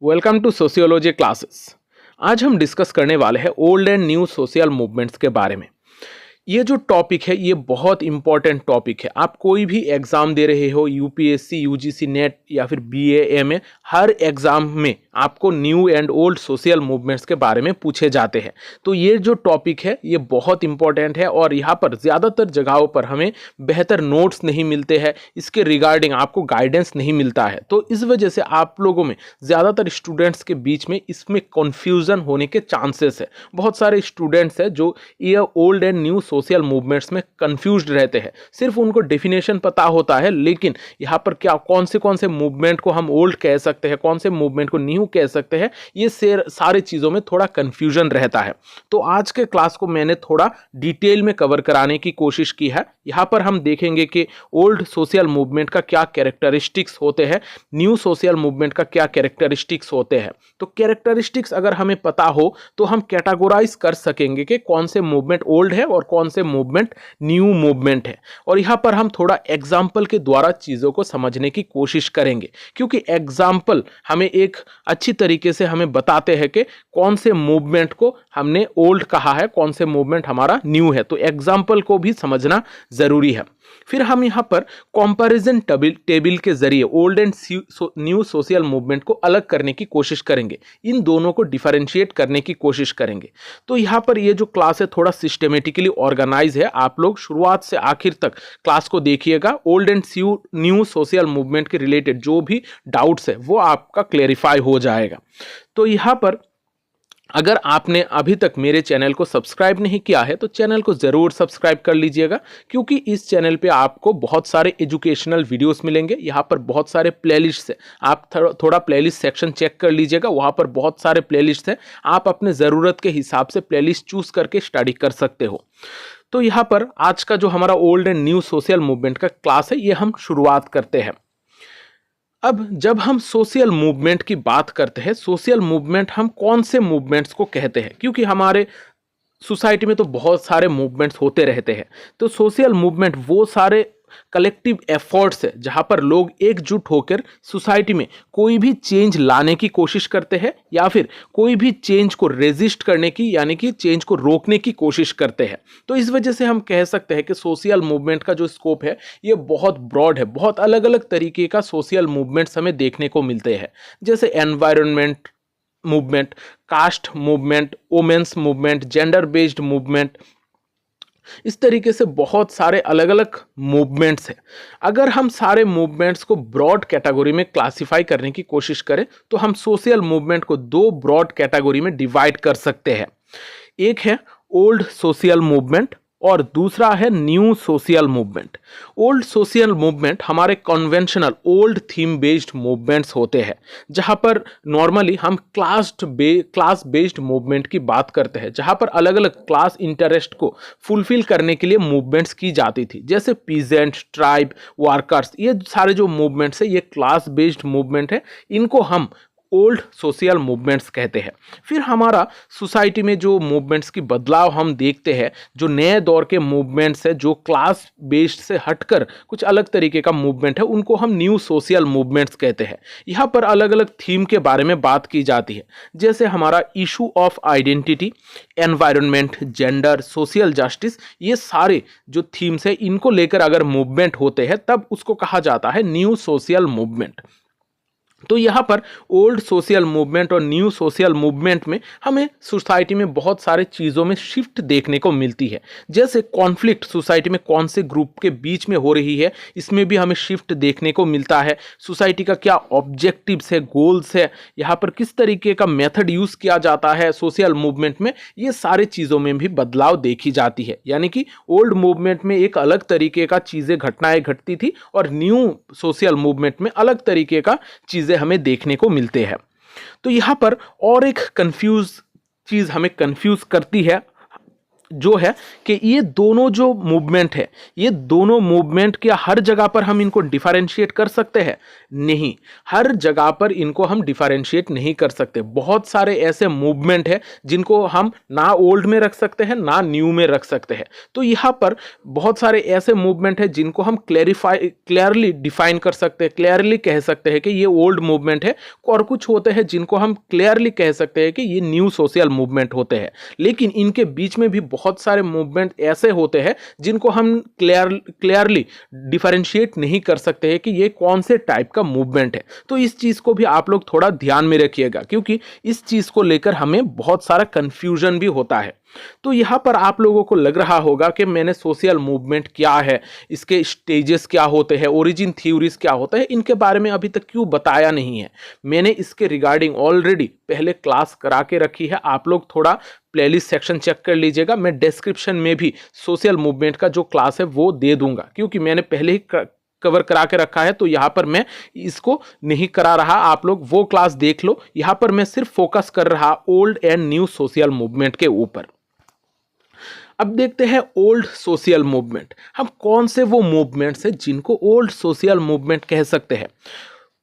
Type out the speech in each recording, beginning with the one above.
Welcome to sociology classes. आज हम discuss करने वाले हैं old and new social movements के बारे में। ये जो टॉपिक है ये बहुत इंपॉर्टेंट टॉपिक है। आप कोई भी एग्ज़ाम दे रहे हो, यूपीएससी, यूजीसी नेट या फिर बीए, एमए, हर एग्ज़ाम में आपको new and old social movements के बारे में पूछे जाते हैं। तो ये जो टॉपिक है ये बहुत इंपॉर्टेंट है और यहाँ पर ज़्यादातर जगहों पर हमें बेहतर नोट्स नहीं मिलते हैं, इसके रिगार्डिंग आपको गाइडेंस नहीं मिलता है। तो इस वजह से आप लोगों में ज़्यादातर स्टूडेंट्स के बीच में इसमें कन्फ्यूज़न होने के चांसेस है। बहुत सारे स्टूडेंट्स हैं जो ये old and new social movements में कंफ्यूज्ड रहते हैं। सिर्फ उनको डेफिनेशन पता होता है, लेकिन यहाँ पर क्या कौन से मूवमेंट को हम ओल्ड कह सकते हैं, कौन से मूवमेंट को न्यू कह सकते हैं, ये सारे चीज़ों में थोड़ा कंफ्यूजन रहता है। तो आज के क्लास को मैंने थोड़ा डिटेल में कवर कराने की कोशिश की है। यहाँ पर हम देखेंगे कि ओल्ड सोशल मूवमेंट का क्या कैरेक्टरिस्टिक्स होते हैं, न्यू सोशल मूवमेंट का क्या कैरेक्टरिस्टिक्स होते हैं। तो कैरेक्टरिस्टिक्स अगर हमें पता हो तो हम कैटेगोराइज कर सकेंगे कि कौन से मूवमेंट ओल्ड है और कौन से मूवमेंट न्यू मूवमेंट है। और यहाँ पर हम थोड़ा एग्जाम्पल के द्वारा चीज़ों को समझने की कोशिश करेंगे, क्योंकि एग्जाम्पल हमें एक अच्छी तरीके से हमें बताते हैं कि कौन से मूवमेंट को हमने ओल्ड कहा है, कौन से मूवमेंट हमारा न्यू है। तो एग्जाम्पल को भी समझना ज़रूरी है। फिर हम यहाँ पर कंपैरिजन टेबल के जरिए old and new social movement को अलग करने की कोशिश करेंगे, इन दोनों को डिफरेंशिएट करने की कोशिश करेंगे। तो यहाँ पर ये जो क्लास है थोड़ा सिस्टमेटिकली ऑर्गेनाइज है। आप लोग शुरुआत से आखिर तक क्लास को देखिएगा। Old and new social movement के रिलेटेड जो भी डाउट्स है वो आपका क्लेरिफाई हो जाएगा। तो यहाँ पर अगर आपने अभी तक मेरे चैनल को सब्सक्राइब नहीं किया है तो चैनल को ज़रूर सब्सक्राइब कर लीजिएगा, क्योंकि इस चैनल पे आपको बहुत सारे एजुकेशनल वीडियोस मिलेंगे। यहाँ पर बहुत सारे प्लेलिस्ट है, आप थोड़ा प्लेलिस्ट सेक्शन चेक कर लीजिएगा। वहाँ पर बहुत सारे प्लेलिस्ट हैं, आप अपने ज़रूरत के हिसाब से प्लेलिस्ट चूज़ करके स्टडी कर सकते हो। तो यहाँ पर आज का जो हमारा old and new social movement का क्लास है ये हम शुरुआत करते हैं। अब जब हम सोशल मूवमेंट की बात करते हैं, सोशल मूवमेंट हम कौन से मूवमेंट्स को कहते हैं, क्योंकि हमारे सोसाइटी में तो बहुत सारे मूवमेंट्स होते रहते हैं। तो सोशल मूवमेंट वो सारे कलेक्टिव एफर्ट्स है जहां पर लोग एकजुट होकर सोसाइटी में कोई भी चेंज लाने की कोशिश करते हैं या फिर कोई भी चेंज को रेजिस्ट करने की, यानी कि चेंज को रोकने की कोशिश करते हैं। तो इस वजह से हम कह सकते हैं कि सोशल मूवमेंट का जो स्कोप है ये बहुत ब्रॉड है। बहुत अलग अलग तरीके का सोशल मूवमेंट्स हमें देखने को मिलते हैं, जैसे environment movement, caste movement, women's movement, gender based movement, इस तरीके से बहुत सारे अलग अलग मूवमेंट्स हैं। अगर हम सारे मूवमेंट्स को ब्रॉड कैटेगरी में क्लासिफाई करने की कोशिश करें तो हम सोशल मूवमेंट को दो ब्रॉड कैटेगरी में डिवाइड कर सकते हैं। एक है ओल्ड सोशल मूवमेंट और दूसरा है new social movement. Old social movement हमारे conventional old theme based movements होते हैं, जहां पर नॉर्मली हम क्लास बेस्ड मूवमेंट की बात करते हैं, जहां पर अलग अलग क्लास इंटरेस्ट को फुलफिल करने के लिए मूवमेंट्स की जाती थी, जैसे पीजेंट, ट्राइब, वर्कर्स। ये सारे जो मूवमेंट्स है ये क्लास बेस्ड मूवमेंट है, इनको हम ओल्ड सोशल मूवमेंट्स कहते हैं। फिर हमारा सोसाइटी में जो मूवमेंट्स की बदलाव हम देखते हैं, जो नए दौर के मूवमेंट्स है, जो क्लास बेस्ड से हटकर कुछ अलग तरीके का मूवमेंट है, उनको हम न्यू सोशल मूवमेंट्स कहते हैं। यहाँ पर अलग अलग थीम के बारे में बात की जाती है, जैसे हमारा issue of identity, environment, gender, social justice. ये सारे जो थीम्स है इनको लेकर अगर मूवमेंट होते हैं तब उसको कहा जाता है न्यू सोशल मूवमेंट। तो यहाँ पर ओल्ड सोशल मूवमेंट और न्यू सोशल मूवमेंट में हमें सोसाइटी में बहुत सारे चीज़ों में शिफ्ट देखने को मिलती है, जैसे कॉन्फ्लिक्ट सोसाइटी में कौन से ग्रुप के बीच में हो रही है, इसमें भी हमें शिफ्ट देखने को मिलता है। सोसाइटी का क्या ऑब्जेक्टिव्स है, गोल्स है, यहाँ पर किस तरीके का मेथड यूज़ किया जाता है सोशल मूवमेंट में, ये सारे चीज़ों में भी बदलाव देखी जाती है। यानी कि ओल्ड मूवमेंट में एक अलग तरीके का चीज़ें घटनाएं घटती थी और न्यू सोशल मूवमेंट में अलग तरीके का चीज़ें हमें देखने को मिलते हैं। तो यहाँ पर और एक चीज हमें कंफ्यूज करती है, जो है कि ये दोनों जो मूवमेंट है, ये दोनों मूवमेंट क्या हर जगह पर हम इनको डिफरेंशिएट कर सकते हैं? नहीं, हर जगह पर इनको हम डिफरेंशिएट नहीं कर सकते। बहुत सारे ऐसे मूवमेंट है जिनको हम ना ओल्ड में रख सकते हैं ना न्यू में रख सकते हैं। तो यहाँ पर बहुत सारे ऐसे मूवमेंट है जिनको हम क्लियरली डिफाइन कर सकते हैं, क्लियरली कह सकते हैं कि ये ओल्ड मूवमेंट है, और कुछ होते हैं जिनको हम क्लियरली कह सकते हैं कि ये न्यू सोशल मूवमेंट होते हैं। लेकिन इनके बीच में भी बहुत सारे मूवमेंट ऐसे होते हैं जिनको हम क्लियरली डिफरेंशिएट नहीं कर सकते हैं कि ये कौन से टाइप का मूवमेंट है। तो इस चीज को भी आप लोग थोड़ा ध्यान में रखिएगा, क्योंकि इस चीज को लेकर हमें बहुत सारा कंफ्यूजन भी होता है। तो यहां पर आप लोगों को लग रहा होगा कि मैंने सोशल मूवमेंट क्या है, इसके स्टेजेस क्या होते हैं, ओरिजिन थ्योरीज क्या होता है, इनके बारे में अभी तक क्यों बताया नहीं है। मैंने इसके रिगार्डिंग ऑलरेडी पहले क्लास करा के रखी है, आप लोग थोड़ा प्लेलिस्ट सेक्शन चेक कर लीजिएगा। मैं डिस्क्रिप्शन में भी सोशल मूवमेंट का जो क्लास है वो दे दूंगा, क्योंकि मैंने पहले ही कवर करा के रखा है, तो यहां पर मैं इसको नहीं करा रहा, आप लोग वो क्लास देख लो। यहां पर मैं सिर्फ फोकस कर रहा old and new social movement के ऊपर। अब देखते हैं ओल्ड सोशल मूवमेंट। हम कौन से वो मूवमेंट्स हैं जिनको ओल्ड सोशल मूवमेंट कह सकते हैं।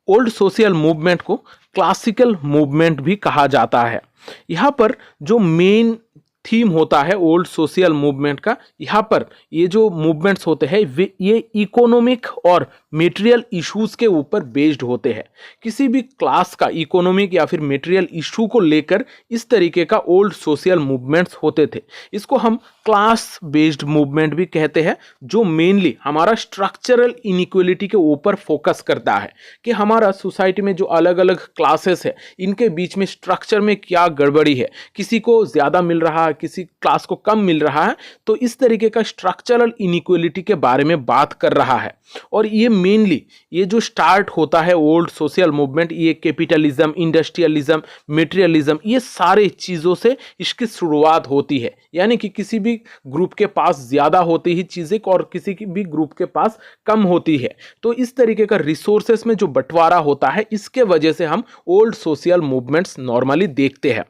ओल्ड सोशल मूवमेंट को क्लासिकल मूवमेंट भी कहा जाता है। यहाँ पर जो मेन थीम होता है ओल्ड सोशल मूवमेंट का, यहाँ पर ये जो मूवमेंट्स होते हैं ये इकोनॉमिक और मेटेरियल इश्यूज के ऊपर बेस्ड होते हैं। किसी भी क्लास का इकोनॉमिक या फिर मेटेरियल इशू को लेकर इस तरीके का ओल्ड सोशल मूवमेंट्स होते थे। इसको हम क्लास बेस्ड मूवमेंट भी कहते हैं, जो मेनली हमारा स्ट्रक्चरल इनइक्वलिटी के ऊपर फोकस करता है कि हमारा सोसाइटी में जो अलग अलग क्लासेस है इनके बीच में स्ट्रक्चर में क्या गड़बड़ी है, किसी को ज़्यादा मिल रहा है, किसी क्लास को कम मिल रहा है। तो इस तरीके का स्ट्रक्चरल इनइक्वलिटी के बारे में बात कर रहा है। और ये मेनली ये जो स्टार्ट होता है ओल्ड सोशल मूवमेंट, ये कैपिटलिज्म, इंडस्ट्रियलिज्म, मटेरियलिज्म, ये सारे चीज़ों से इसकी शुरुआत होती है। यानी कि किसी भी ग्रुप के पास ज़्यादा होती ही चीज़ें और किसी भी ग्रुप के पास कम होती है। तो इस तरीके का रिसोर्सेस में जो बंटवारा होता है, इसके वजह से हम ओल्ड सोशल मूवमेंट्स नॉर्मली देखते हैं।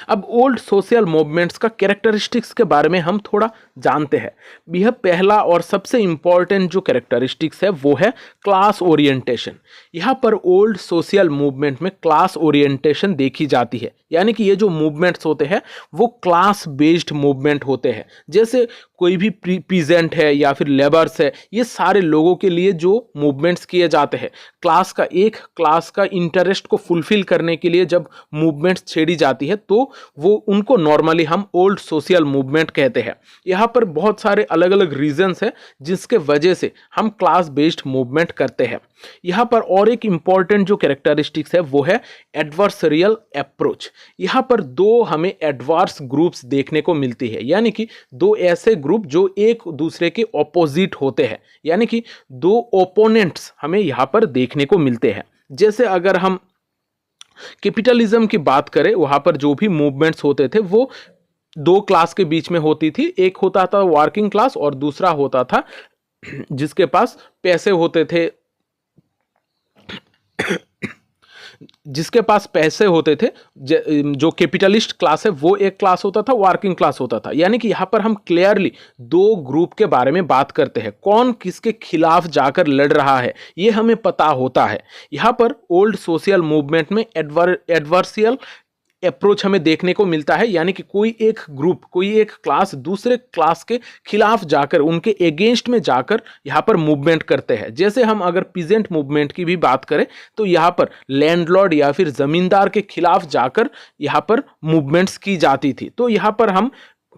अब ओल्ड सोशल मूवमेंट्स का कैरेक्टरिस्टिक्स के बारे में हम थोड़ा जानते हैं। यह पहला और सबसे इंपॉर्टेंट जो कैरेक्टरिस्टिक्स है वो है क्लास ओरिएंटेशन। यहाँ पर ओल्ड सोशल मूवमेंट में क्लास ओरिएंटेशन देखी जाती है, यानी कि ये जो मूवमेंट्स होते हैं वो क्लास बेस्ड मूवमेंट होते हैं। जैसे कोई भी पीजेंट है या फिर लेबर्स है, ये सारे लोगों के लिए जो मूवमेंट्स किए जाते हैं, क्लास का इंटरेस्ट को फुलफिल करने के लिए जब मूवमेंट्स छेड़ी जाती है तो वो उनको नॉर्मली हम ओल्ड सोशल मूवमेंट कहते हैं। यहाँ पर बहुत सारे अलग अलग रीजंस है जिसके वजह से हम क्लास बेस्ड मूवमेंट करते हैं। यहाँ पर और एक इंपॉर्टेंट जो कैरेक्टरिस्टिक्स है वो है एडवर्सरियल अप्रोच। यहाँ पर दो हमें एडवर्स ग्रुप्स देखने को मिलती है, यानी कि दो ऐसे ग्रुप जो एक दूसरे के ऑपोजिट होते हैं, यानी कि दो ओपोनेंट्स हमें यहाँ पर देखने को मिलते हैं। जैसे अगर हम कैपिटलिज्म की बात करें, वहां पर जो भी मूवमेंट्स होते थे वो दो क्लास के बीच में होती थी। एक होता था वर्किंग क्लास और दूसरा होता था जिसके पास पैसे होते थे जिसके पास पैसे होते थे। जो कैपिटलिस्ट क्लास है वो एक क्लास होता था, वर्किंग क्लास होता था। यानी कि यहाँ पर हम क्लियरली दो ग्रुप के बारे में बात करते हैं, कौन किसके खिलाफ जाकर लड़ रहा है ये हमें पता होता है। यहाँ पर ओल्ड सोशल मूवमेंट में एडवर्सियल अप्रोच हमें देखने को मिलता है, यानी कि कोई एक ग्रुप, कोई एक क्लास दूसरे क्लास के खिलाफ जाकर, उनके अगेंस्ट में जाकर यहाँ पर मूवमेंट करते हैं। जैसे हम अगर पीजेंट मूवमेंट की भी बात करें तो यहाँ पर लैंडलॉर्ड या फिर जमींदार के खिलाफ जाकर यहाँ पर मूवमेंट्स की जाती थी। तो यहाँ पर हम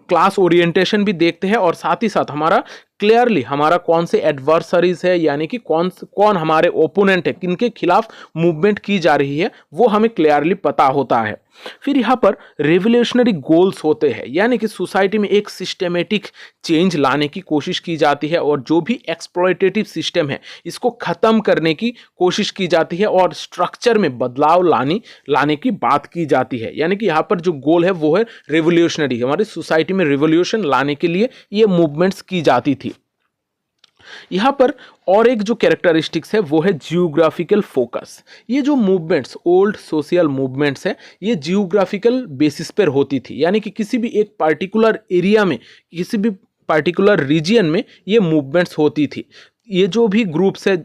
क्लास ओरिएंटेशन भी देखते हैं और साथ ही साथ हमारा क्लियरली हमारा कौन से एडवर्सरीज है, यानी कि कौन हमारे ओपोनेंट है, किनके खिलाफ मूवमेंट की जा रही है, वो हमें क्लियरली पता होता है। फिर यहाँ पर रेवोल्यूशनरी गोल्स होते हैं, यानी कि सोसाइटी में एक सिस्टमेटिक चेंज लाने की कोशिश की जाती है और जो भी एक्सप्लॉयटेटिव सिस्टम है इसको खत्म करने की कोशिश की जाती है और स्ट्रक्चर में बदलाव लाने की बात की जाती है। यानी कि यहाँ पर जो गोल है वो है रेवोल्यूशनरी, हमारी सोसाइटी में रेवोल्यूशन लाने के लिए ये मूवमेंट्स की जाती थी। यहाँ पर और एक जो कैरेक्टरिस्टिक्स है वो है जियोग्राफिकल फोकस। ये जो मूवमेंट्स, ओल्ड सोशल मूवमेंट्स है, ये जियोग्राफिकल बेसिस पर होती थी, यानी कि किसी भी एक पार्टिकुलर एरिया में, किसी भी पार्टिकुलर रीजन में ये मूवमेंट्स होती थी। ये जो भी ग्रुप्स है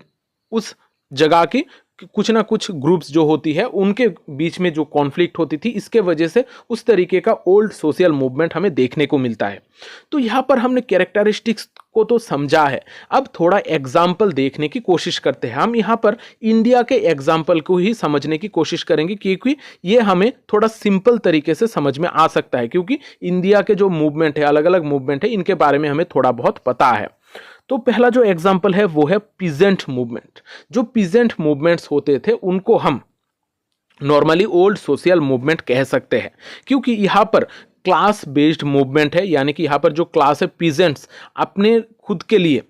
उस जगह की कुछ ना कुछ ग्रुप्स जो होती है उनके बीच में जो कॉन्फ्लिक्ट होती थी, इसके वजह से उस तरीके का ओल्ड सोशल मूवमेंट हमें देखने को मिलता है। तो यहाँ पर हमने कैरेक्टरिस्टिक्स को तो समझा है, अब थोड़ा एग्जाम्पल देखने की कोशिश करते हैं। हम यहाँ पर इंडिया के एग्जाम्पल को ही समझने की कोशिश करेंगे, क्योंकि ये हमें थोड़ा सिंपल तरीके से समझ में आ सकता है, क्योंकि इंडिया के जो मूवमेंट है, अलग अलग मूवमेंट है, इनके बारे में हमें थोड़ा बहुत पता है। तो पहला जो एग्जाम्पल है वो है पीजेंट मूवमेंट। जो पीजेंट मूवमेंट्स होते थे उनको हम नॉर्मली ओल्ड सोशल मूवमेंट कह सकते हैं, क्योंकि यहाँ पर क्लास बेस्ड मूवमेंट है, यानी कि यहाँ पर जो क्लास है पीजेंट्स अपने खुद के लिए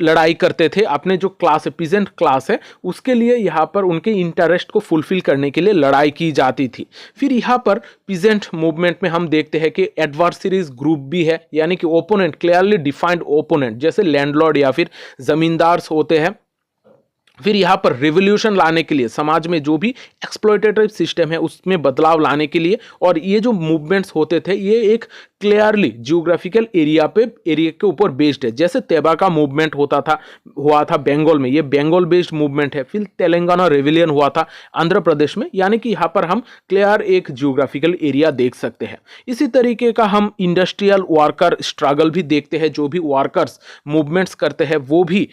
लड़ाई करते थे। अपने जो क्लास है, पीजेंट क्लास है, उसके लिए यहाँ पर उनके इंटरेस्ट को फुलफिल करने के लिए लड़ाई की जाती थी। फिर यहाँ पर पीजेंट मूवमेंट में हम देखते हैं कि एडवर्सरीज ग्रुप भी है, यानी कि ओपोनेंट, क्लियरली डिफाइंड ओपोनेंट, जैसे लैंडलॉर्ड या फिर जमींदार होते हैं। फिर यहाँ पर रिवोल्यूशन लाने के लिए, समाज में जो भी एक्सप्लॉयटेटिव सिस्टम है उसमें बदलाव लाने के लिए, और ये जो मूवमेंट्स होते थे ये एक क्लियरली जियोग्राफिकल एरिया के ऊपर बेस्ड है। जैसे तेबा का मूवमेंट हुआ था बंगाल में, ये बंगाल बेस्ड मूवमेंट है। फिर तेलंगाना रेविलियन हुआ था आंध्र प्रदेश में, यानी कि यहाँ पर हम क्लियर एक जियोग्राफिकल एरिया देख सकते हैं। इसी तरीके का हम इंडस्ट्रियल वर्कर स्ट्रगल भी देखते हैं। जो भी वर्कर्स मूवमेंट्स करते हैं वो भी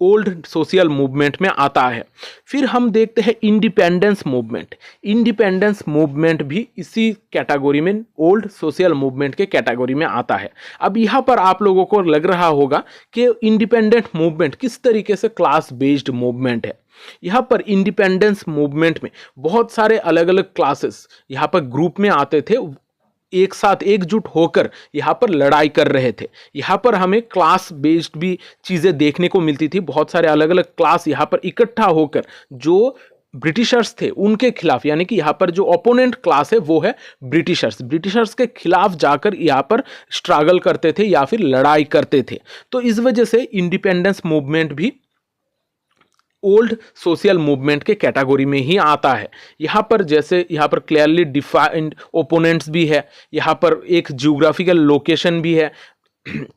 ओल्ड सोशल मूवमेंट में आता है। फिर हम देखते हैं इंडिपेंडेंस मूवमेंट। इंडिपेंडेंस मूवमेंट भी इसी कैटेगरी में, ओल्ड सोशल मूवमेंट के कैटेगरी में आता है। अब यहाँ पर आप लोगों को लग रहा होगा कि इंडिपेंडेंट मूवमेंट किस तरीके से क्लास बेस्ड मूवमेंट है। यहाँ पर इंडिपेंडेंस मूवमेंट में बहुत सारे अलग अलग क्लासेस यहाँ पर ग्रुप में आते थे, एक साथ एकजुट होकर यहाँ पर लड़ाई कर रहे थे। यहाँ पर हमें क्लास बेस्ड भी चीज़ें देखने को मिलती थी। बहुत सारे अलग अलग क्लास यहाँ पर इकट्ठा होकर जो ब्रिटिशर्स थे उनके खिलाफ, यानी कि यहाँ पर जो ओपोनेंट क्लास है वो है ब्रिटिशर्स के खिलाफ जाकर यहाँ पर स्ट्रगल करते थे या फिर लड़ाई करते थे। तो इस वजह से इंडिपेंडेंस मूवमेंट भी ओल्ड सोशल मूवमेंट के कैटेगरी में ही आता है। यहाँ पर जैसे यहाँ पर क्लियरली डिफाइंड ओपोनेंट्स भी है, यहाँ पर एक जियोग्राफिकल लोकेशन भी है।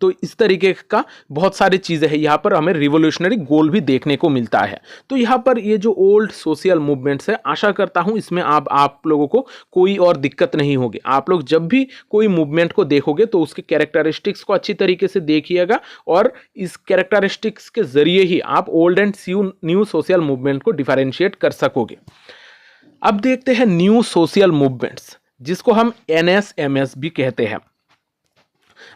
तो इस तरीके का बहुत सारी चीज़ें हैं। यहाँ पर हमें रिवोल्यूशनरी गोल भी देखने को मिलता है। तो यहाँ पर ये जो ओल्ड सोशल मूवमेंट्स है, आशा करता हूँ इसमें आप लोगों को कोई और दिक्कत नहीं होगी। आप लोग जब भी कोई मूवमेंट को देखोगे तो उसके कैरेक्टरिस्टिक्स को अच्छी तरीके से देखिएगा, और इस कैरेक्टरिस्टिक्स के जरिए ही आप old and new social movement को डिफरेंशिएट कर सकोगे। अब देखते हैं न्यू सोशल मूवमेंट्स, जिसको हम NSMS भी कहते हैं।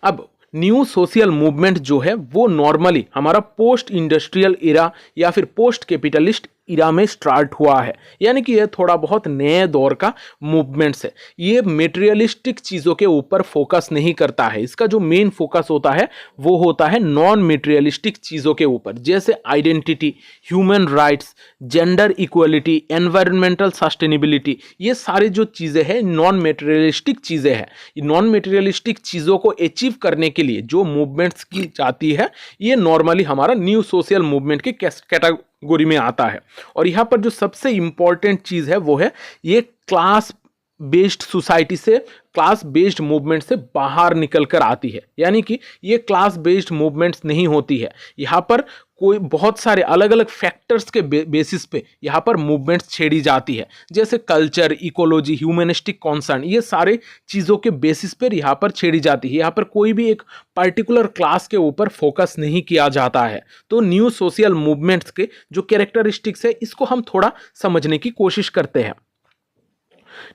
अब न्यू सोशल मूवमेंट जो है वो नॉर्मली हमारा पोस्ट इंडस्ट्रियल इरा या फिर पोस्ट कैपिटलिस्ट इरा में स्टार्ट हुआ है, यानी कि ये थोड़ा बहुत नए दौर का मूवमेंट्स है। ये मेटेरियलिस्टिक चीज़ों के ऊपर फोकस नहीं करता है। इसका जो मेन फोकस होता है वो होता है नॉन मेटेरियलिस्टिक चीज़ों के ऊपर, जैसे identity, human rights, gender equality, environmental sustainability. ये सारी जो चीज़ें हैं नॉन मेटेरियलिस्टिक चीज़ें हैं। नॉन मेटेरियलिस्टिक चीज़ों को अचीव करने के लिए जो मूवमेंट्स की जाती है ये नॉर्मली हमारा न्यू सोशल मूवमेंट के कैटेगरी में आता है। और यहाँ पर जो सबसे इंपॉर्टेंट चीज़ है वो है ये क्लास बेस्ड सोसाइटी से, क्लास बेस्ड मूवमेंट से बाहर निकल कर आती है। यानी कि ये क्लास बेस्ड मूवमेंट्स नहीं होती है। यहाँ पर कोई बहुत सारे अलग अलग फैक्टर्स के बेसिस पे यहाँ पर मूवमेंट्स छेड़ी जाती है, जैसे कल्चर, इकोलॉजी, ह्यूमनिस्टिक कॉन्सर्न, ये सारे चीज़ों के बेसिस पर यहाँ पर छेड़ी जाती है। यहाँ पर कोई भी एक पर्टिकुलर क्लास के ऊपर फोकस नहीं किया जाता है। तो न्यू सोशल मूवमेंट्स के जो कैरेक्टरिस्टिक्स है इसको हम थोड़ा समझने की कोशिश करते हैं।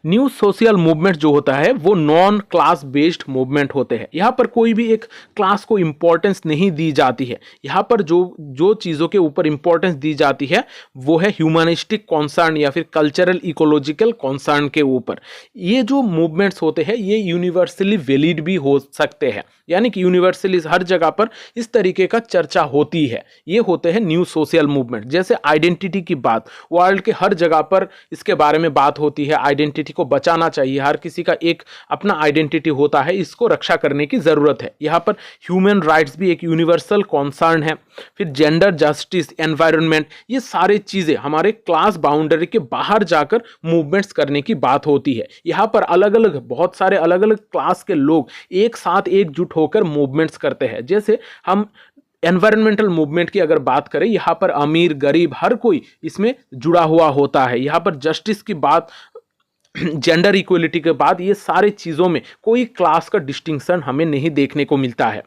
न्यू सोशल मूवमेंट जो होता है वो नॉन क्लास बेस्ड मूवमेंट होते हैं। यहाँ पर कोई भी एक क्लास को इंपॉर्टेंस नहीं दी जाती है। यहाँ पर जो चीज़ों के ऊपर इंपॉर्टेंस दी जाती है वो है ह्यूमनिस्टिक कॉन्सर्न या फिर कल्चरल इकोलॉजिकल कॉन्सर्न के ऊपर। ये जो मूवमेंट्स होते हैं ये यूनिवर्सली वैलिड भी हो सकते हैं। यानी कि यूनिवर्सली हर जगह पर इस तरीके का चर्चा होती है। ये होते हैं न्यू सोशल मूवमेंट। जैसे आइडेंटिटी की बात, वर्ल्ड के हर जगह पर इसके बारे में बात होती है। आइडेंटिटी को बचाना चाहिए, हर किसी का एक अपना आइडेंटिटी होता है, इसको रक्षा करने की जरूरत है। यहाँ पर ह्यूमन राइट्स भी एक यूनिवर्सल कॉन्सर्न है। फिर जेंडर जस्टिस, एनवायरनमेंट, ये सारी चीजें हमारे क्लास बाउंड्री के बाहर जाकर मूवमेंट्स करने की बात होती है। यहाँ पर अलग अलग बहुत सारे अलग अलग क्लास के लोग एक साथ एकजुट होकर मूवमेंट्स करते हैं। जैसे हम एनवायरमेंटल मूवमेंट की अगर बात करें, यहाँ पर अमीर गरीब हर कोई इसमें जुड़ा हुआ होता है। यहाँ पर जस्टिस की बात, जेंडर इक्वलिटी के बाद, ये सारे चीज़ों में कोई क्लास का डिस्टिंक्शन हमें नहीं देखने को मिलता है।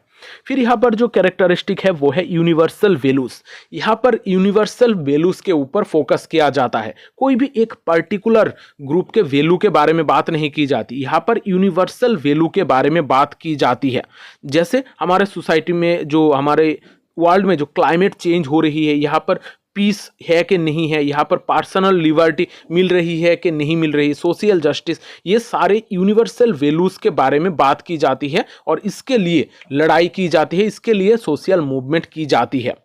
फिर यहाँ पर जो कैरेक्टरिस्टिक है वो है यूनिवर्सल वैल्यूज। यहाँ पर यूनिवर्सल वैल्यूज के ऊपर फोकस किया जाता है। कोई भी एक पर्टिकुलर ग्रुप के वैल्यू के बारे में बात नहीं की जाती, यहाँ पर यूनिवर्सल वैल्यू के बारे में बात की जाती है। जैसे हमारे सोसाइटी में, जो हमारे वर्ल्ड में जो क्लाइमेट चेंज हो रही है, यहाँ पर पीस है कि नहीं है, यहाँ पर पर्सनल लिबर्टी मिल रही है कि नहीं मिल रही, सोशल जस्टिस, ये सारे यूनिवर्सल वैल्यूज के बारे में बात की जाती है और इसके लिए लड़ाई की जाती है, इसके लिए सोशल मूवमेंट की जाती है।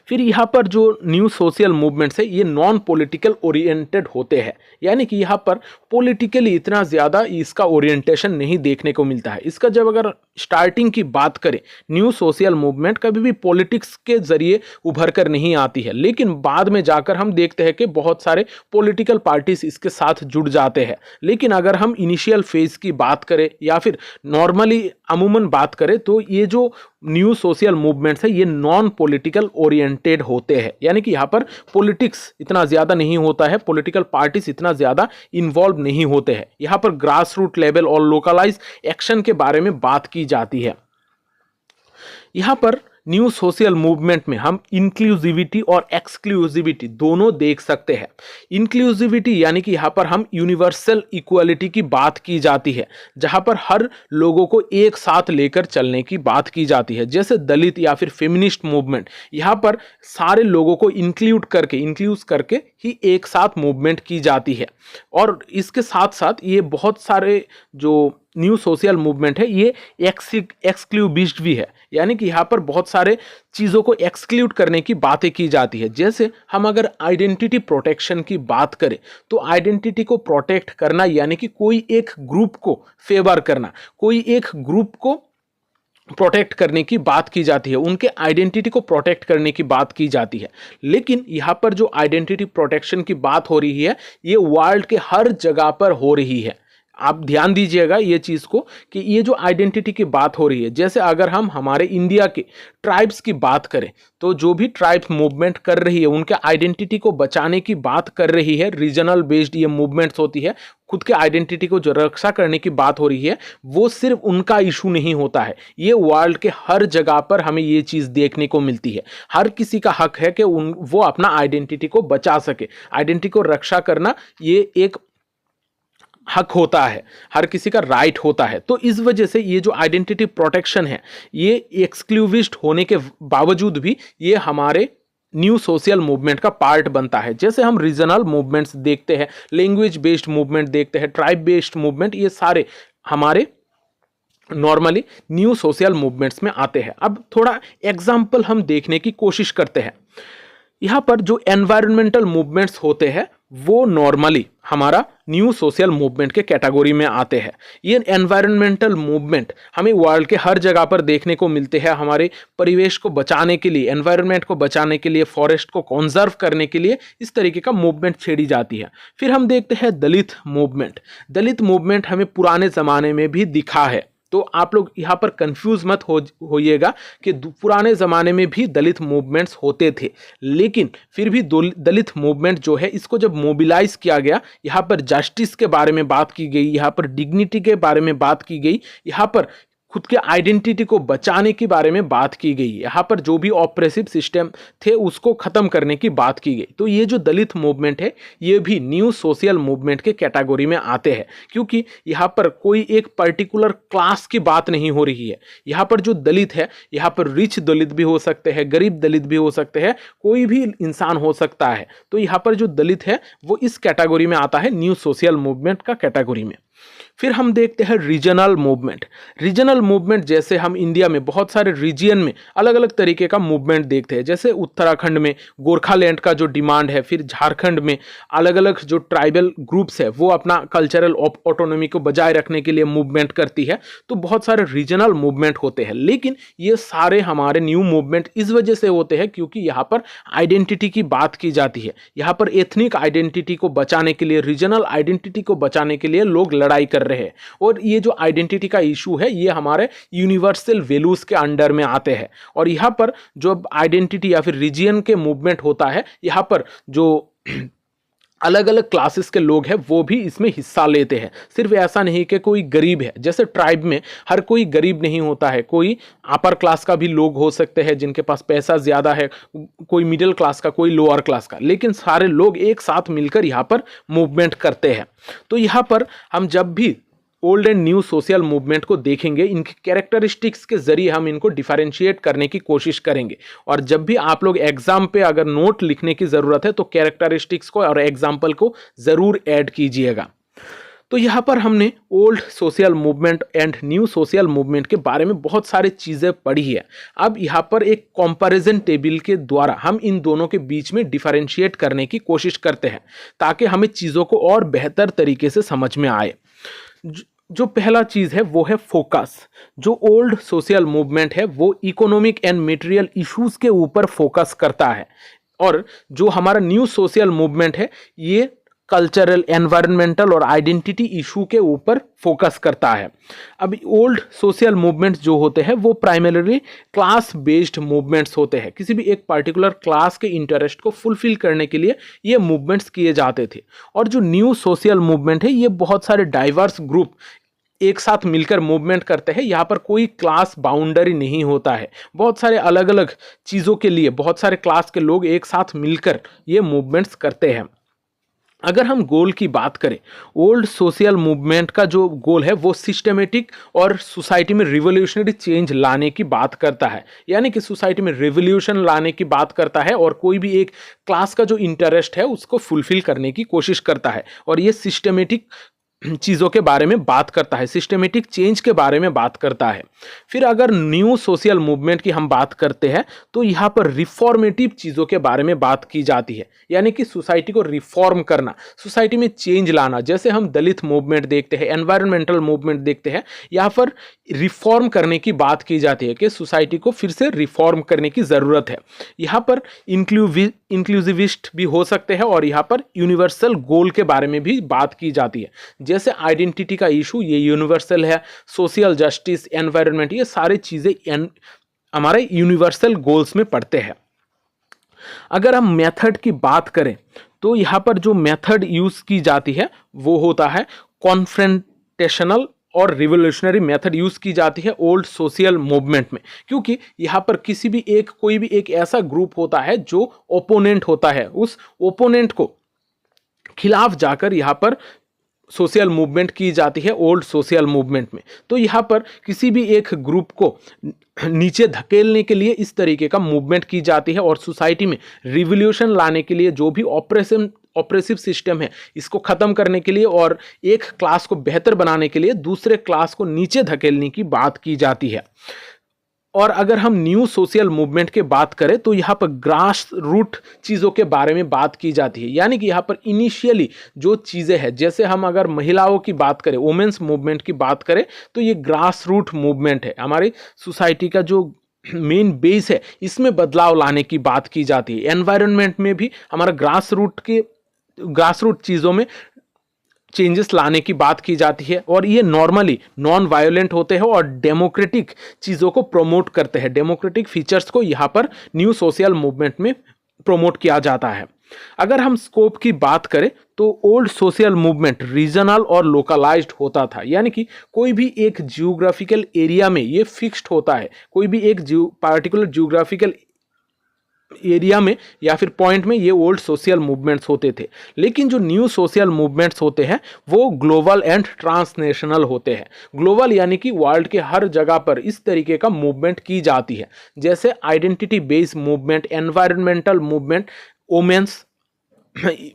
फिर यहाँ पर जो न्यू सोशल मूवमेंट्स है ये नॉन पॉलिटिकल ओरिएंटेड होते हैं, यानी कि यहाँ पर पॉलिटिकली इतना ज़्यादा इसका ओरिएंटेशन नहीं देखने को मिलता है। इसका जब अगर स्टार्टिंग की बात करें, न्यू सोशल मूवमेंट कभी भी पॉलिटिक्स के जरिए उभर कर नहीं आती है, लेकिन बाद में जाकर हम देखते हैं कि बहुत सारे पॉलिटिकल पार्टीज इसके साथ जुड़ जाते हैं। लेकिन अगर हम इनिशियल फेज की बात करें या फिर नॉर्मली अमूमन बात करें, तो ये जो न्यू सोशल मूवमेंट्स है ये नॉन पॉलिटिकल ओरिएंटेड होते हैं, यानी कि यहाँ पर पॉलिटिक्स इतना ज़्यादा नहीं होता है, पॉलिटिकल पार्टीज इतना ज़्यादा इन्वॉल्व नहीं होते हैं। यहाँ पर ग्रास रूट लेवल और लोकलाइज एक्शन के बारे में बात की जाती है। यहाँ पर न्यू सोशल मूवमेंट में हम इंक्लूसिविटी और एक्सक्लूसिविटी दोनों देख सकते हैं। इंक्लूसिविटी यानी कि यहाँ पर हम यूनिवर्सल इक्वालिटी की बात की जाती है, जहाँ पर हर लोगों को एक साथ लेकर चलने की बात की जाती है। जैसे दलित या फिर फेमिनिस्ट मूवमेंट, यहाँ पर सारे लोगों को इंक्लूड करके ही एक साथ मूवमेंट की जाती है। और इसके साथ साथ ये बहुत सारे जो न्यू सोशल मूवमेंट है ये एक्सक्लूसिविस्ट भी है, यानी कि यहाँ पर बहुत सारे चीज़ों को एक्सक्लूड करने की बातें की जाती है। जैसे हम अगर आइडेंटिटी प्रोटेक्शन की बात करें, तो आइडेंटिटी को प्रोटेक्ट करना यानी कि कोई एक ग्रुप को फेवर करना, कोई एक ग्रुप को प्रोटेक्ट करने की बात की जाती है, उनके आइडेंटिटी को प्रोटेक्ट करने की बात की जाती है। लेकिन यहाँ पर जो आइडेंटिटी प्रोटेक्शन की बात हो रही है ये वर्ल्ड के हर जगह पर हो रही है। आप ध्यान दीजिएगा ये चीज़ को कि ये जो आइडेंटिटी की बात हो रही है, जैसे अगर हम हमारे इंडिया के ट्राइब्स की बात करें, तो जो भी ट्राइब्स मूवमेंट कर रही है उनके आइडेंटिटी को बचाने की बात कर रही है। रीजनल बेस्ड ये मूवमेंट्स होती है, खुद के आइडेंटिटी को जो रक्षा करने की बात हो रही है वो सिर्फ उनका इशू नहीं होता है, ये वर्ल्ड के हर जगह पर हमें ये चीज़ देखने को मिलती है। हर किसी का हक है कि वो अपना आइडेंटिटी को बचा सके, आइडेंटिटी को रक्षा करना ये एक हक होता है, हर किसी का राइट होता है। तो इस वजह से ये जो आइडेंटिटी प्रोटेक्शन है ये एक्सक्लूसिविस्ट होने के बावजूद भी ये हमारे न्यू सोशल मूवमेंट का पार्ट बनता है। जैसे हम रीजनल मूवमेंट्स देखते हैं, लैंग्वेज बेस्ड मूवमेंट देखते हैं, ट्राइब बेस्ड मूवमेंट, ये सारे हमारे नॉर्मली न्यू सोशल मूवमेंट्स में आते हैं। अब थोड़ा एग्जाम्पल हम देखने की कोशिश करते हैं। यहाँ पर जो एनवायरमेंटल मूवमेंट्स होते हैं वो नॉर्मली हमारा न्यू सोशल मूवमेंट के कैटेगरी में आते हैं। ये एनवायरमेंटल मूवमेंट हमें वर्ल्ड के हर जगह पर देखने को मिलते हैं। हमारे परिवेश को बचाने के लिए, एनवायरनमेंट को बचाने के लिए, फॉरेस्ट को कंजर्व करने के लिए इस तरीके का मूवमेंट छेड़ी जाती है। फिर हम देखते हैं दलित मूवमेंट। दलित मूवमेंट हमें पुराने ज़माने में भी दिखा है, तो आप लोग यहाँ पर कंफ्यूज मत होइएगा कि पुराने ज़माने में भी दलित मूवमेंट्स होते थे, लेकिन फिर भी दलित मूवमेंट जो है इसको जब मोबिलाइज किया गया, यहाँ पर जस्टिस के बारे में बात की गई, यहाँ पर डिग्निटी के बारे में बात की गई, यहाँ पर खुद के आइडेंटिटी को बचाने के बारे में बात की गई, यहाँ पर जो भी ऑपरेसिव सिस्टम थे उसको ख़त्म करने की बात की गई। तो ये जो दलित मूवमेंट है ये भी न्यू सोशल मूवमेंट के कैटेगरी में आते हैं, क्योंकि यहाँ पर कोई एक पर्टिकुलर क्लास की बात नहीं हो रही है। यहाँ पर जो दलित है, यहाँ पर रिच दलित भी हो सकते हैं, गरीब दलित भी हो सकते हैं, कोई भी इंसान हो सकता है। तो यहाँ पर जो दलित है वो इस कैटेगरी में आता है, न्यू सोशल मूवमेंट का कैटेगरी में। फिर हम देखते हैं रीजनल मूवमेंट। रीजनल मूवमेंट जैसे हम इंडिया में बहुत सारे रीजन में अलग अलग तरीके का मूवमेंट देखते हैं, जैसे उत्तराखंड में गोरखालैंड का जो डिमांड है, फिर झारखंड में अलग अलग जो ट्राइबल ग्रुप्स है वो अपना कल्चरल ऑटोनॉमी को बजाय रखने के लिए मूवमेंट करती है। तो बहुत सारे रीजनल मूवमेंट होते हैं, लेकिन ये सारे हमारे न्यू मूवमेंट इस वजह से होते हैं क्योंकि यहाँ पर आइडेंटिटी की बात की जाती है। यहाँ पर एथनिक आइडेंटिटी को बचाने के लिए, रीजनल आइडेंटिटी को बचाने के लिए लोग लड़ाई कर रहे हैं। और ये जो आइडेंटिटी का इशू है ये हमारे यूनिवर्सल वैल्यूज के अंडर में आते हैं। और यहाँ पर जो आइडेंटिटी या फिर रीजन के मूवमेंट होता है, यहाँ पर जो अलग अलग क्लासेस के लोग हैं वो भी इसमें हिस्सा लेते हैं। सिर्फ ऐसा नहीं कि कोई गरीब है, जैसे ट्राइब में हर कोई गरीब नहीं होता है, कोई अपर क्लास का भी लोग हो सकते हैं जिनके पास पैसा ज़्यादा है, कोई मिडिल क्लास का, कोई लोअर क्लास का, लेकिन सारे लोग एक साथ मिलकर यहाँ पर मूवमेंट करते हैं। तो यहाँ पर हम जब भी old and new social movement को देखेंगे, इनके कैरेक्टरिस्टिक्स के जरिए हम इनको डिफरेंशिएट करने की कोशिश करेंगे। और जब भी आप लोग एग्जाम पे अगर नोट लिखने की ज़रूरत है तो कैरेक्टरिस्टिक्स को और एग्जाम्पल को ज़रूर ऐड कीजिएगा। तो यहाँ पर हमने old social movement and new social movement के बारे में बहुत सारी चीज़ें पढ़ी है। अब यहाँ पर एक कंपैरिजन टेबल के द्वारा हम इन दोनों के बीच में डिफरेंशिएट करने की कोशिश करते हैं ताकि हमें चीज़ों को और बेहतर तरीके से समझ में आए। जो पहला चीज़ है वो है फोकस। जो ओल्ड सोशल मूवमेंट है वो इकोनॉमिक एंड मटेरियल इश्यूज के ऊपर फोकस करता है, और जो हमारा न्यू सोशल मूवमेंट है ये कल्चरल, एनवायरमेंटल और आइडेंटिटी इशू के ऊपर फोकस करता है। अभी ओल्ड सोशल मूवमेंट्स जो होते हैं वो प्राइमरीली क्लास बेस्ड मूवमेंट्स होते हैं। किसी भी एक पर्टिकुलर क्लास के इंटरेस्ट को फुलफिल करने के लिए ये मूवमेंट्स किए जाते थे। और जो न्यू सोशल मूवमेंट है ये बहुत सारे डाइवर्स ग्रुप एक साथ मिलकर मूवमेंट करते हैं। यहाँ पर कोई क्लास बाउंड्री नहीं होता है, बहुत सारे अलग अलग चीज़ों के लिए बहुत सारे क्लास के लोग एक साथ मिलकर ये मूवमेंट्स करते हैं। अगर हम गोल की बात करें, ओल्ड सोशल मूवमेंट का जो गोल है वो सिस्टमेटिक और सोसाइटी में रिवोल्यूशनरी चेंज लाने की बात करता है, यानी कि सोसाइटी में रिवोल्यूशन लाने की बात करता है और कोई भी एक क्लास का जो इंटरेस्ट है उसको फुलफिल करने की कोशिश करता है। और ये सिस्टमेटिक चीज़ों के बारे में बात करता है, सिस्टमेटिक चेंज के बारे में बात करता है। फिर अगर न्यू सोशल मूवमेंट की हम बात करते हैं तो यहाँ पर रिफॉर्मेटिव चीज़ों के बारे में बात की जाती है, यानी कि सोसाइटी को रिफॉर्म करना, सोसाइटी में चेंज लाना। जैसे हम दलित मूवमेंट देखते हैं, एनवायरमेंटल मूवमेंट देखते हैं, यहाँ पर रिफॉर्म करने की बात की जाती है कि सोसाइटी को फिर से रिफॉर्म करने की ज़रूरत है। यहाँ पर इंक्लूसिविस्ट भी हो सकते हैं और यहाँ पर यूनिवर्सल गोल के बारे में भी बात की जाती है। जैसे आइडेंटिटी का इशू ये यूनिवर्सल है, सोशल जस्टिस, एनवायरनमेंट, ये सारी चीज़ें हमारे यूनिवर्सल गोल्स में पड़ते हैं। अगर हम मेथड की बात करें तो यहाँ पर जो मेथड यूज़ की जाती है वो होता है कॉन्फ्रेंटेशनल और रिवोल्यूशनरी मेथड यूज़ की जाती है ओल्ड सोशल मूवमेंट में, क्योंकि यहाँ पर कोई भी एक ऐसा ग्रुप होता है जो ओपोनेंट होता है, उस ओपोनेंट को खिलाफ जाकर यहाँ पर सोशल मूवमेंट की जाती है ओल्ड सोशल मूवमेंट में। तो यहाँ पर किसी भी एक ग्रुप को नीचे धकेलने के लिए इस तरीके का मूवमेंट की जाती है और सोसाइटी में रिवोल्यूशन लाने के लिए, जो भी ऑपरेसिव सिस्टम है इसको ख़त्म करने के लिए और एक क्लास को बेहतर बनाने के लिए दूसरे क्लास को नीचे धकेलने की बात की जाती है। और अगर हम न्यू सोशल मूवमेंट के बात करें तो यहाँ पर ग्रास रूट चीज़ों के बारे में बात की जाती है, यानी कि यहाँ पर इनिशियली जो चीज़ें हैं, जैसे हम अगर महिलाओं की बात करें, वुमेन्स मूवमेंट की बात करें तो ये ग्रास रूट मूवमेंट है। हमारी सोसाइटी का जो मेन बेस है इसमें बदलाव लाने की बात की जाती है। एनवायरनमेंट में भी हमारा ग्रास रूट चीज़ों में चेंजेस लाने की बात की जाती है और ये नॉर्मली नॉन वायोलेंट होते हैं और डेमोक्रेटिक चीज़ों को प्रमोट करते हैं। डेमोक्रेटिक फीचर्स को यहाँ पर न्यू सोशल मूवमेंट में प्रमोट किया जाता है। अगर हम स्कोप की बात करें तो ओल्ड सोशल मूवमेंट रीजनल और लोकलाइज्ड होता था, यानी कि कोई भी एक जियोग्राफिकल एरिया में ये फिक्स्ड होता है, कोई भी एक पार्टिकुलर जियोग्राफिकल एरिया में या फिर पॉइंट में ये ओल्ड सोशल मूवमेंट्स होते थे। लेकिन जो न्यू सोशल मूवमेंट्स होते हैं वो ग्लोबल एंड ट्रांसनेशनल होते हैं। ग्लोबल यानी कि वर्ल्ड के हर जगह पर इस तरीके का मूवमेंट की जाती है, जैसे identity based movement, environmental movement, women's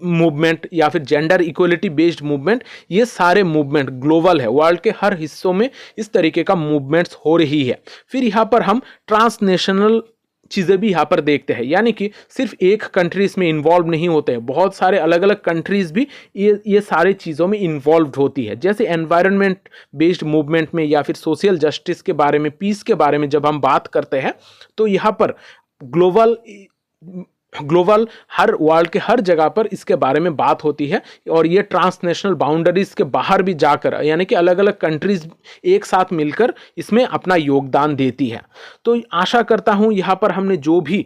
movement या फिर जेंडर इक्वलिटी बेस्ड मूवमेंट, ये सारे मूवमेंट ग्लोबल है, वर्ल्ड के हर हिस्सों में इस तरीके का मूवमेंट्स हो रही है। फिर यहाँ पर हम ट्रांसनेशनल चीज़ें भी यहाँ पर देखते हैं, यानी कि सिर्फ एक कंट्रीज में इन्वॉल्व नहीं होते हैं, बहुत सारे अलग अलग कंट्रीज भी ये सारी चीज़ों में इन्वॉल्व होती है। जैसे एनवायरनमेंट बेस्ड मूवमेंट में या फिर सोशल जस्टिस के बारे में, पीस के बारे में जब हम बात करते हैं तो यहाँ पर ग्लोबल हर वर्ल्ड के हर जगह पर इसके बारे में बात होती है, और ये ट्रांसनेशनल बाउंड्रीज के बाहर भी जाकर, यानी कि अलग अलग कंट्रीज एक साथ मिलकर इसमें अपना योगदान देती है। तो आशा करता हूं यहाँ पर हमने जो भी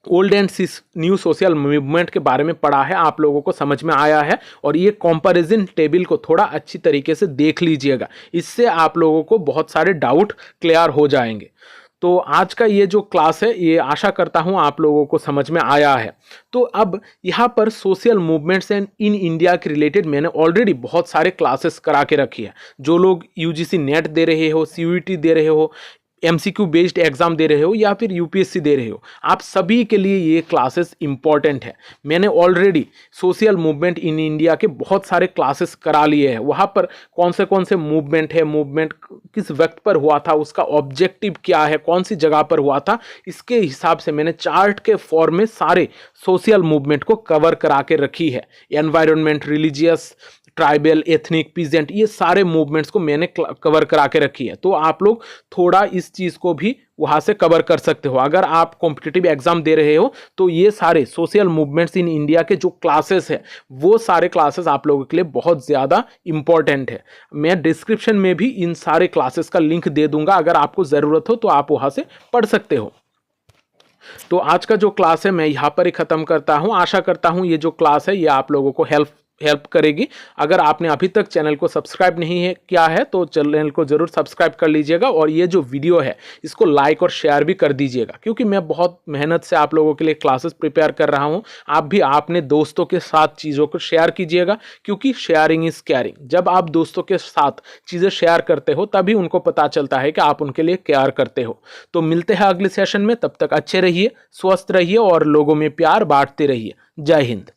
old and new social movement के बारे में पढ़ा है आप लोगों को समझ में आया है, और ये कंपैरिजन टेबल को थोड़ा अच्छी तरीके से देख लीजिएगा, इससे आप लोगों को बहुत सारे डाउट क्लियर हो जाएंगे। तो आज का ये जो क्लास है ये आशा करता हूँ आप लोगों को समझ में आया है। तो अब यहाँ पर social movements and in India के रिलेटेड मैंने ऑलरेडी बहुत सारे क्लासेस करा के रखी है। जो लोग यूजीसी नेट दे रहे हो, सीयूईटी दे रहे हो, एमसीक्यू बेस्ड एग्जाम दे रहे हो या फिर यूपीएससी दे रहे हो, आप सभी के लिए ये क्लासेस इंपॉर्टेंट है। मैंने already social movement in India के बहुत सारे क्लासेस करा लिए हैं। वहाँ पर कौन से मूवमेंट है, मूवमेंट किस वक्त पर हुआ था, उसका ऑब्जेक्टिव क्या है, कौन सी जगह पर हुआ था, इसके हिसाब से मैंने चार्ट के फॉर्म में सारे सोशल मूवमेंट को कवर करा के रखी है। Environment, religious, tribal, ethnic, peasant, ये सारे मूवमेंट्स को मैंने कवर करा के रखी है। तो आप लोग थोड़ा इस चीज़ को भी वहाँ से कवर कर सकते हो। अगर आप कॉम्पिटिटिव एग्जाम दे रहे हो तो ये सारे सोशल मूवमेंट्स इन इंडिया के जो क्लासेस है वो सारे क्लासेस आप लोगों के लिए बहुत ज़्यादा इंपॉर्टेंट है। मैं डिस्क्रिप्शन में भी इन सारे क्लासेस का लिंक दे दूंगा, अगर आपको ज़रूरत हो तो आप वहाँ से पढ़ सकते हो। तो आज का जो क्लास है मैं यहाँ पर ही ख़त्म करता हूँ। आशा करता हूँ ये जो क्लास है ये आप लोगों को हेल्प करेगी। अगर आपने अभी तक चैनल को सब्सक्राइब नहीं है किया है तो चैनल को जरूर सब्सक्राइब कर लीजिएगा, और ये जो वीडियो है इसको लाइक और शेयर भी कर दीजिएगा, क्योंकि मैं बहुत मेहनत से आप लोगों के लिए क्लासेस प्रिपेयर कर रहा हूँ। आप भी अपने दोस्तों के साथ चीज़ों को शेयर कीजिएगा, क्योंकि शेयरिंग इज केयरिंग। जब आप दोस्तों के साथ चीज़ें शेयर करते हो तभी उनको पता चलता है कि आप उनके लिए केयर करते हो। तो मिलते हैं अगले सेशन में, तब तक अच्छे रहिए, स्वस्थ रहिए और लोगों में प्यार बांटते रहिए। जय हिंद।